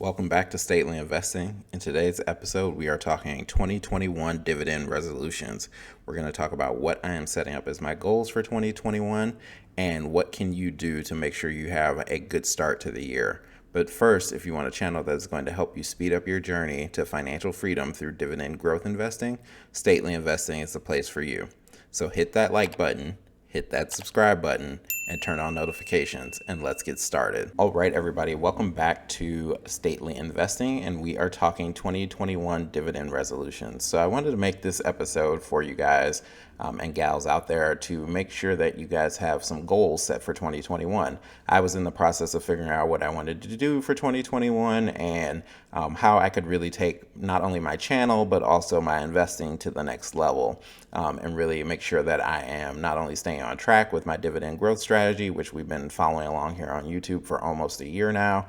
Welcome back to Stately Investing. In today's episode, we are talking 2021 dividend resolutions. We're going to talk about what I am setting up as my goals for 2021 and what can you do to make sure you have a good start to the year. But first, if you want a channel that is going to help you speed up your journey to financial freedom through dividend growth investing, Stately Investing is the place for you. So hit that like button, hit that subscribe button, and turn on notifications, and let's get started. All right, everybody, welcome back to Stately Investing, and we are talking 2021 dividend resolutions. So I wanted to make this episode for you guys and gals out there to make sure that you guys have some goals set for 2021. I was in the process of figuring out what I wanted to do for 2021 and how I could really take not only my channel, but also my investing to the next level and really make sure that I am not only staying on track with my dividend growth strategy, which we've been following along here on YouTube for almost a year now,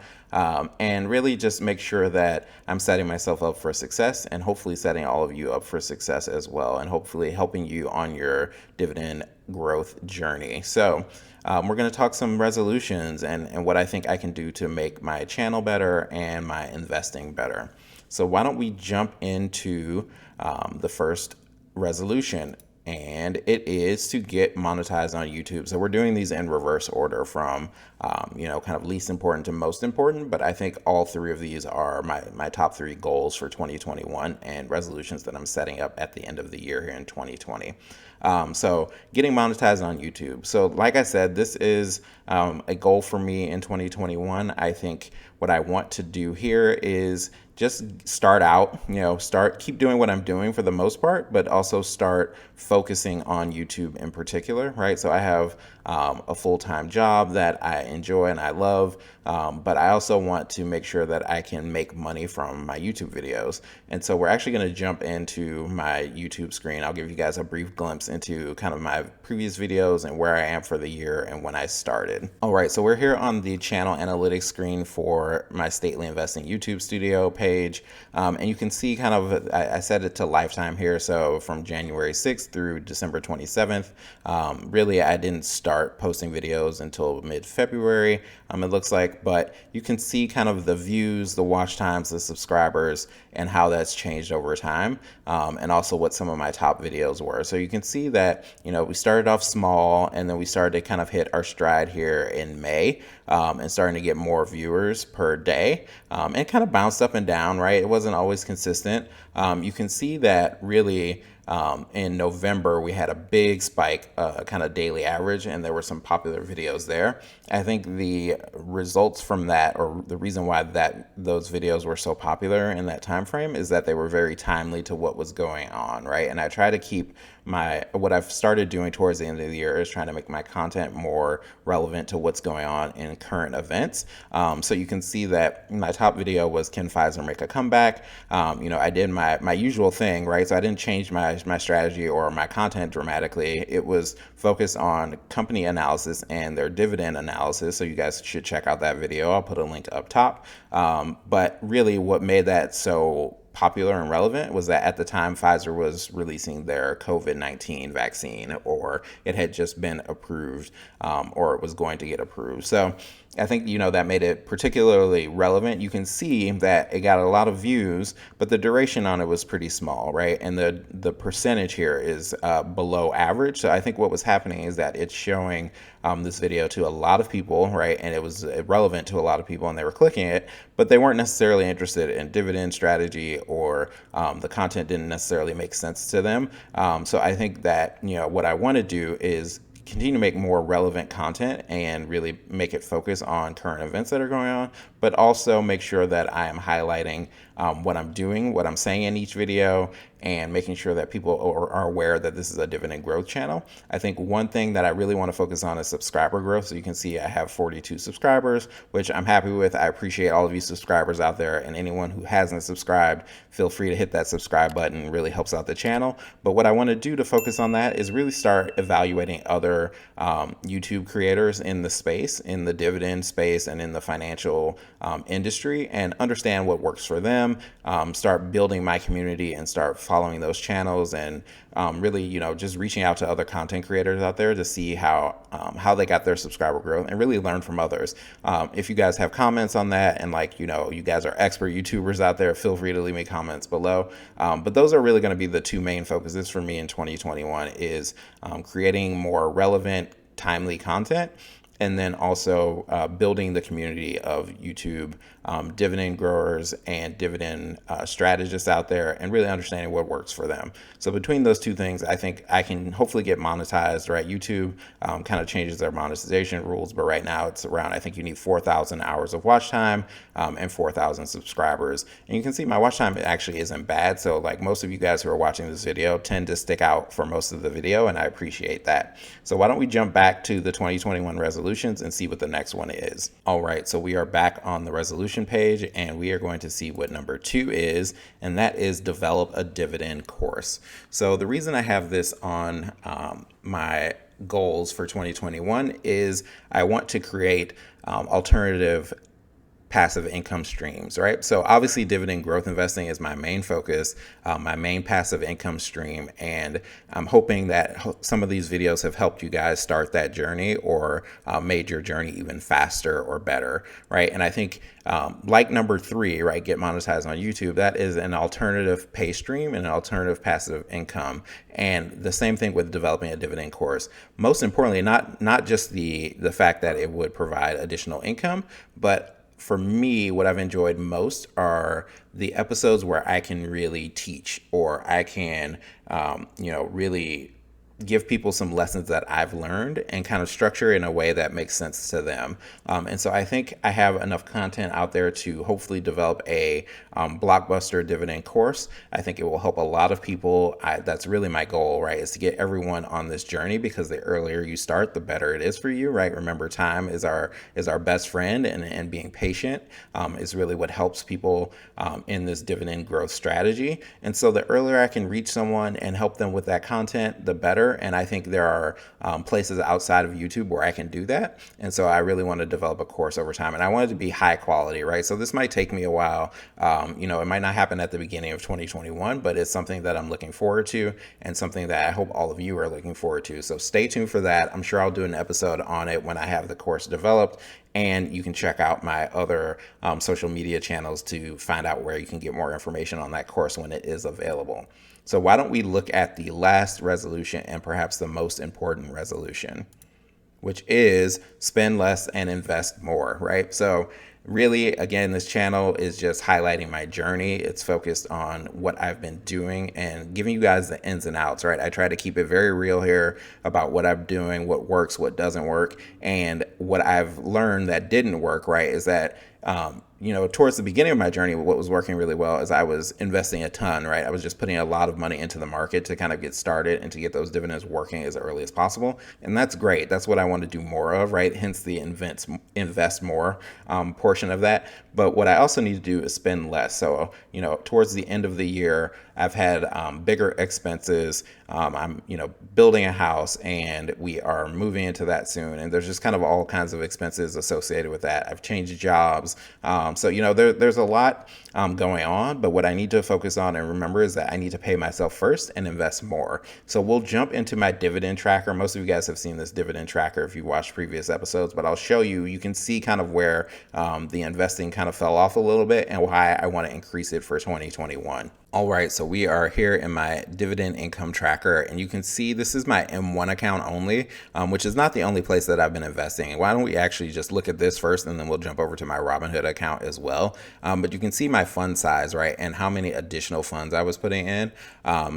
and really just make sure that I'm setting myself up for success and hopefully setting all of you up for success as well, and hopefully helping you on your dividend growth journey. So we're going to talk some resolutions and what I think I can do to make my channel better and my investing better. So why don't we jump into the first resolution, and it is to get monetized on YouTube. So we're doing these in reverse order from, kind of least important to most important, but I think all three of these are my top three goals for 2021 and resolutions that I'm setting up at the end of the year here in 2020. So getting monetized on YouTube. So like I said, this is a goal for me in 2021. I think what I want to do here is just start out, keep doing what I'm doing for the most part, but also start focusing on YouTube in particular, right? So I have a full-time job that I enjoy and I love, but I also want to make sure that I can make money from my YouTube videos. And so we're actually going to jump into my YouTube screen. I'll give you guys a brief glimpse into kind of my previous videos and where I am for the year and when I started. All right, so we're here on the channel analytics screen for my Stately Investing YouTube studio page. And you can see kind of, I set it to lifetime here. So from January 6th through December 27th, really I didn't start posting videos until mid-February, it looks like, but you can see kind of the views, the watch times, the subscribers, and how that's changed over time, and also what some of my top videos were. So you can see that, we started off small and then we started to kind of hit our stride here in May, and starting to get more viewers per day, and kind of bounced up and down, right? It wasn't always consistent. You can see that really in November, we had a big spike, kind of daily average, and there were some popular videos there. I think the results from that, or the reason why those videos were so popular in that time frame, is that they were very timely to what was going on, right? And I try to keep what I've started doing towards the end of the year is trying to make my content more relevant to what's going on in current events. So you can see that my top video was Can Pfizer Make a Comeback? I did my usual thing, right? So I didn't change my strategy or my content dramatically. It was focused on company analysis and their dividend analysis. So you guys should check out that video. I'll put a link up top. But really what made that so popular and relevant was that at the time Pfizer was releasing their COVID-19 vaccine, or it had just been approved, or it was going to get approved. So I think, that made it particularly relevant. You can see that it got a lot of views, but the duration on it was pretty small, right? And the percentage here is below average. So I think what was happening is that it's showing this video to a lot of people, right? And it was relevant to a lot of people and they were clicking it, but they weren't necessarily interested in dividend strategy, or the content didn't necessarily make sense to them. So I think that, what I want to do is continue to make more relevant content and really make it focus on current events that are going on, but also make sure that I am highlighting what I'm doing, what I'm saying in each video, and making sure that people are aware that this is a dividend growth channel. I think one thing that I really want to focus on is subscriber growth. So you can see I have 42 subscribers, which I'm happy with. I appreciate all of you subscribers out there, and anyone who hasn't subscribed, feel free to hit that subscribe button. It really helps out the channel. But what I want to do to focus on that is really start evaluating other YouTube creators in the space, in the dividend space, and in the financial industry and understand what works for them, start building my community and start following those channels, and really, just reaching out to other content creators out there to see how they got their subscriber growth and really learn from others. If you guys have comments on that, and you guys are expert YouTubers out there, feel free to leave me comments below. But those are really going to be the two main focuses for me in 2021 is creating more relevant, timely content, and then also building the community of YouTube dividend growers and dividend strategists out there, and really understanding what works for them. So between those two things, I think I can hopefully get monetized, right? YouTube kind of changes their monetization rules, but right now it's around, I think you need 4,000 hours of watch time and 4,000 subscribers. And you can see my watch time actually isn't bad. So like most of you guys who are watching this video tend to stick out for most of the video, and I appreciate that. So why don't we jump back to the 2021 resolutions and see what the next one is. All right, so we are back on the resolution page, and we are going to see what number 2 is, and that is develop a dividend course. So the reason I have this on my goals for 2021 is I want to create alternative passive income streams, right? So obviously dividend growth investing is my main focus, my main passive income stream. And I'm hoping that some of these videos have helped you guys start that journey or made your journey even faster or better, right? And I think like number 3, right, get monetized on YouTube, that is an alternative pay stream and an alternative passive income. And the same thing with developing a dividend course. Most importantly, not just the fact that it would provide additional income, but for me, what I've enjoyed most are the episodes where I can really teach, or I can, really give people some lessons that I've learned and kind of structure in a way that makes sense to them. And so I think I have enough content out there to hopefully develop a blockbuster dividend course. I think it will help a lot of people. That's really my goal, right, is to get everyone on this journey, because the earlier you start, the better it is for you, right? Remember, time is our best friend, and being patient is really what helps people in this dividend growth strategy. And so the earlier I can reach someone and help them with that content, the better. And I think there are places outside of YouTube where I can do that. And so I really want to develop a course over time, and I want it to be high quality, right? So this might take me a while. It might not happen at the beginning of 2021, but it's something that I'm looking forward to, and something that I hope all of you are looking forward to. So stay tuned for that. I'm sure I'll do an episode on it when I have the course developed. And you can check out my other social media channels to find out where you can get more information on that course when it is available. So why don't we look at the last resolution, and perhaps the most important resolution, which is spend less and invest more, right? So really, again, this channel is just highlighting my journey. It's focused on what I've been doing and giving you guys the ins and outs, right? I try to keep it very real here about what I'm doing, what works, what doesn't work. And what I've learned that didn't work, right, is that towards the beginning of my journey, what was working really well is I was investing a ton, right? I was just putting a lot of money into the market to kind of get started and to get those dividends working as early as possible. And that's great. That's what I want to do more of, right? Hence the invest more portion of that. But what I also need to do is spend less. So, towards the end of the year, I've had bigger expenses. I'm, building a house, and we are moving into that soon. And there's just kind of all kinds of expenses associated with that. I've changed jobs. So, there's a lot going on, but what I need to focus on and remember is that I need to pay myself first and invest more. So we'll jump into my dividend tracker. Most of you guys have seen this dividend tracker if you watched previous episodes, but I'll show you, you can see kind of where the investing kind of fell off a little bit and why I want to increase it for 2021. All right, so we are here in my dividend income tracker, and you can see this is my M1 account only, which is not the only place that I've been investing. Why don't we actually just look at this first, and then we'll jump over to my Robinhood account as well. But you can see my fund size, right, and how many additional funds I was putting in.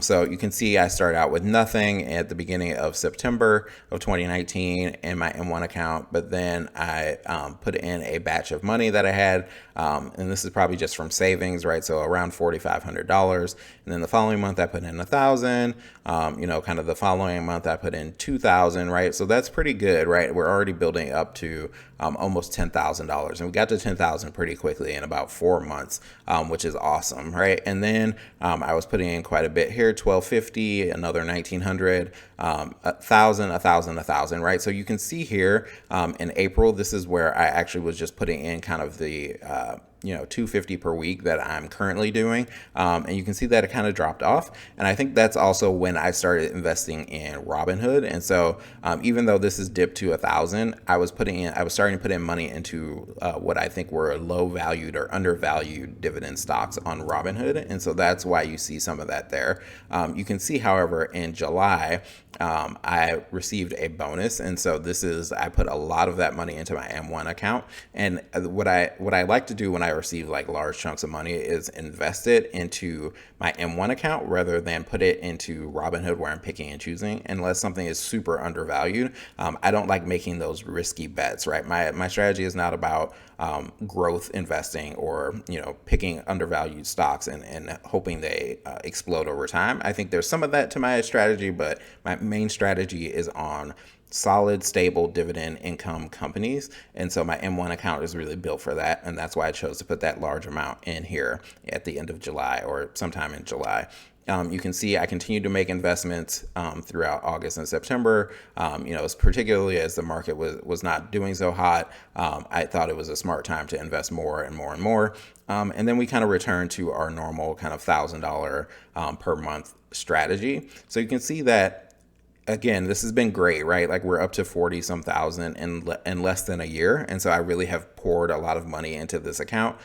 So you can see I started out with nothing at the beginning of September of 2019 in my M1 account, but then I put in a batch of money that I had, and this is probably just from savings, right? So around $4,500. $1,000. And then the following month I put in 1,000. Kind of the following month I put in 2,000, right? So that's pretty good, right? We're already building up to almost $10,000, and we got to 10,000 pretty quickly in about 4 months, which is awesome, right? And then I was putting in quite a bit here, 1,250, another 1,900, 1,000, 1,000, 1,000, right? So you can see here in April, this is where I actually was just putting in kind of the 250 per week that I'm currently doing. And you can see that it kind of dropped off. And I think that's also when I started investing in Robinhood. And so even though this is dipped to 1,000, I was starting to put in money into what I think were low valued or undervalued dividend stocks on Robinhood. And so that's why you see some of that there. You can see, however, in July, I received a bonus. And so I put a lot of that money into my M1 account. And what I like to do when I receive like large chunks of money is invest it into my M1 account rather than put it into Robinhood where I'm picking and choosing. Unless something is super undervalued, I don't like making those risky bets, right? My strategy is not about growth investing or picking undervalued stocks and hoping they explode over time. I think there's some of that to my strategy, but my main strategy is on solid, stable dividend income companies. And so my M1 account is really built for that. And that's why I chose to put that large amount in here at the end of July or sometime in July. You can see I continued to make investments throughout August and September. Particularly as the market was not doing so hot, I thought it was a smart time to invest more and more and more. And then we kind of returned to our normal kind of $1,000 per month strategy. So you can see that, again, this has been great, right? Like we're up to 40 some thousand in less than a year. And so I really have poured a lot of money into this account.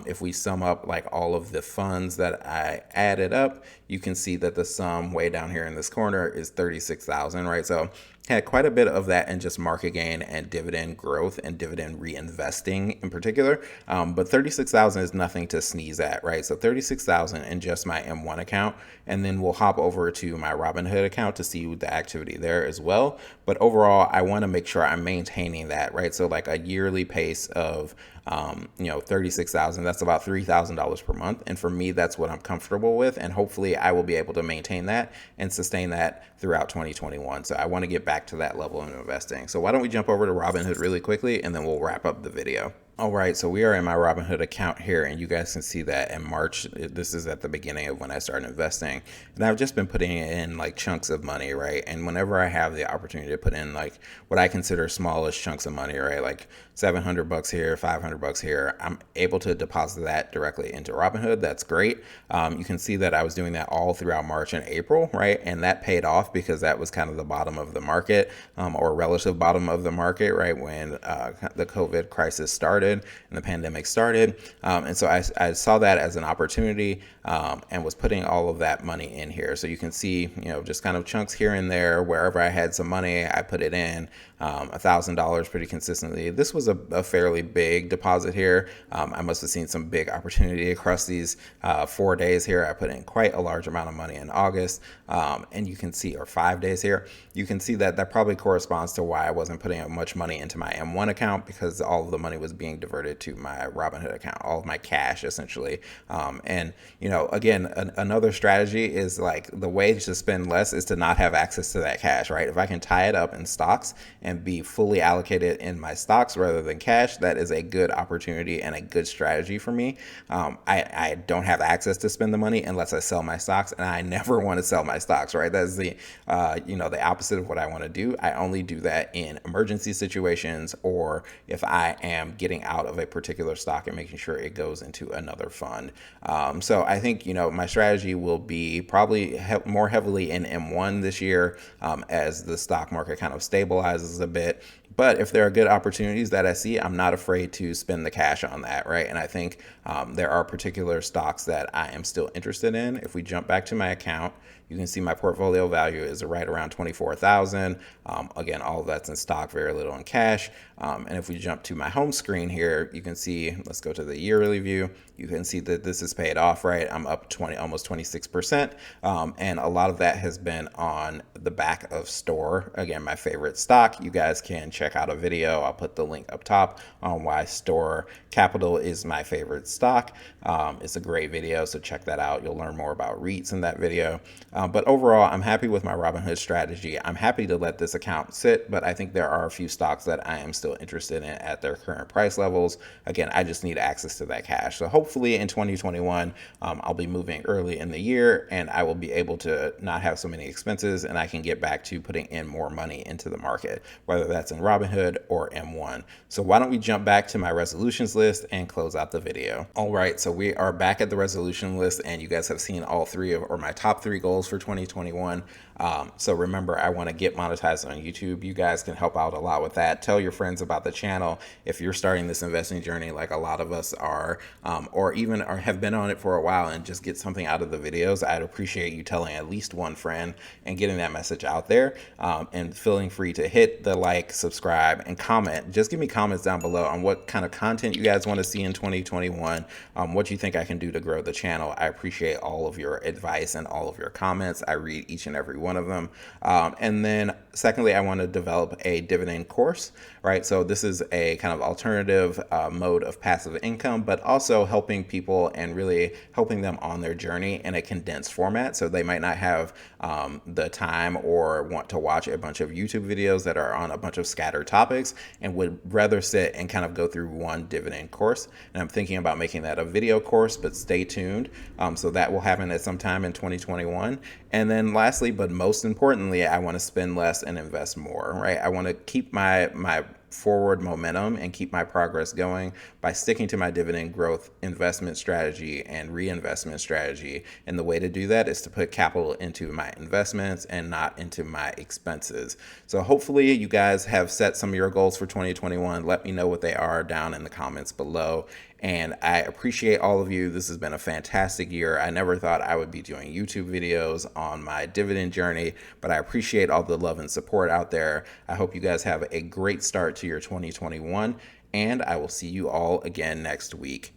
If we sum up like all of the funds that I added up, you can see that the sum way down here in this corner is 36,000, right? So had quite a bit of that in just market gain and dividend growth and dividend reinvesting in particular. But 36,000 is nothing to sneeze at, right? So 36,000 in just my M1 account. And then we'll hop over to my Robinhood account to see the activity there as well. But overall, I want to make sure I'm maintaining that, right? So like a yearly pace of 36,000, that's about $3,000 per month. And for me, that's what I'm comfortable with. And hopefully I will be able to maintain that and sustain that throughout 2021. So I want to get back to that level of investing. So why don't we jump over to Robinhood really quickly and then we'll wrap up the video. All right, so we are in my Robinhood account here, and you guys can see that in March, this is at the beginning of when I started investing, and I've just been putting in like chunks of money, right? And whenever I have the opportunity to put in like what I consider smallish chunks of money, right, like $700 here, $500 here, I'm able to deposit that directly into Robinhood. That's great. You can see that I was doing that all throughout March and April, right? And that paid off because that was kind of the bottom of the market, or relative bottom of the market, right, when the COVID crisis started and the pandemic started. And so I saw that as an opportunity and was putting all of that money in here. So you can see, just kind of chunks here and there. Wherever I had some money, I put it in. $1,000 pretty consistently. This was a fairly big deposit here. I must have seen some big opportunity across these 4 days here. I put in quite a large amount of money in August, and you can see, or 5 days here, you can see that probably corresponds to why I wasn't putting much money into my M1 account, because all of the money was being diverted to my Robinhood account, all of my cash essentially. And again, another strategy is like the way to spend less is to not have access to that cash, right? If I can tie it up in stocks and be fully allocated in my stocks rather than cash, that is a good opportunity and a good strategy for me. I don't have access to spend the money unless I sell my stocks, and I never want to sell my stocks, right? That's the opposite of what I want to do. I only do that in emergency situations, or if I am getting out of a particular stock and making sure it goes into another fund. So I think, my strategy will be probably more heavily in M1 this year as the stock market kind of stabilizes a bit. But if there are good opportunities that I see, I'm not afraid to spend the cash on that, right? And I think there are particular stocks that I am still interested in. If we jump back to my account, you can see my portfolio value is right around 24,000. Again, all of that's in stock, very little in cash. And if we jump to my home screen here, you can see, let's go to the yearly view. You can see that this is paid off, right? I'm up almost 26%. And a lot of that has been on the back of Store. Again, my favorite stock. You guys can check check out a video. I'll put the link up top on why Store Capital is my favorite stock. It's a great video, so check that out. You'll learn more about REITs in that video. But overall, I'm happy with my Robinhood strategy. I'm happy to let this account sit, but I think there are a few stocks that I am still interested in at their current price levels. Again, I just need access to that cash. So hopefully in 2021, I'll be moving early in the year and I will be able to not have so many expenses and I can get back to putting in more money into the market, whether that's in Robinhood or M1. So why don't we jump back to my resolutions list and close out the video. All right, so we are back at the resolution list and you guys have seen all three of or my top three goals for 2021. So remember, I want to get monetized on YouTube. You guys can help out a lot with that. Tell your friends about the channel. If you're starting this investing journey like a lot of us are, or even have been on it for a while and just get something out of the videos, I'd appreciate you telling at least one friend and getting that message out there, and feeling free to hit the like, subscribe, and comment. Just give me comments down below on what kind of content you guys want to see in 2021, what you think I can do to grow the channel. I appreciate all of your advice and all of your comments. I read each and every one of them. And then secondly, I want to develop a dividend course, right? So this is a kind of alternative mode of passive income, but also helping people and really helping them on their journey in a condensed format. So they might not have the time or want to watch a bunch of YouTube videos that are on a bunch of scattered topics and would rather sit and kind of go through one dividend course. And I'm thinking about making that a video course, but stay tuned. So that will happen at some time in 2021. And then lastly, but most importantly, I want to spend less and invest more, right? I want to keep my forward momentum and keep my progress going by sticking to my dividend growth investment strategy and reinvestment strategy. And the way to do that is to put capital into my investments and not into my expenses. So hopefully you guys have set some of your goals for 2021. Let me know what they are down in the comments below. And I appreciate all of you. This has been a fantastic year. I never thought I would be doing YouTube videos on my dividend journey, but I appreciate all the love and support out there. I hope you guys have a great start to your 2021, and I will see you all again next week.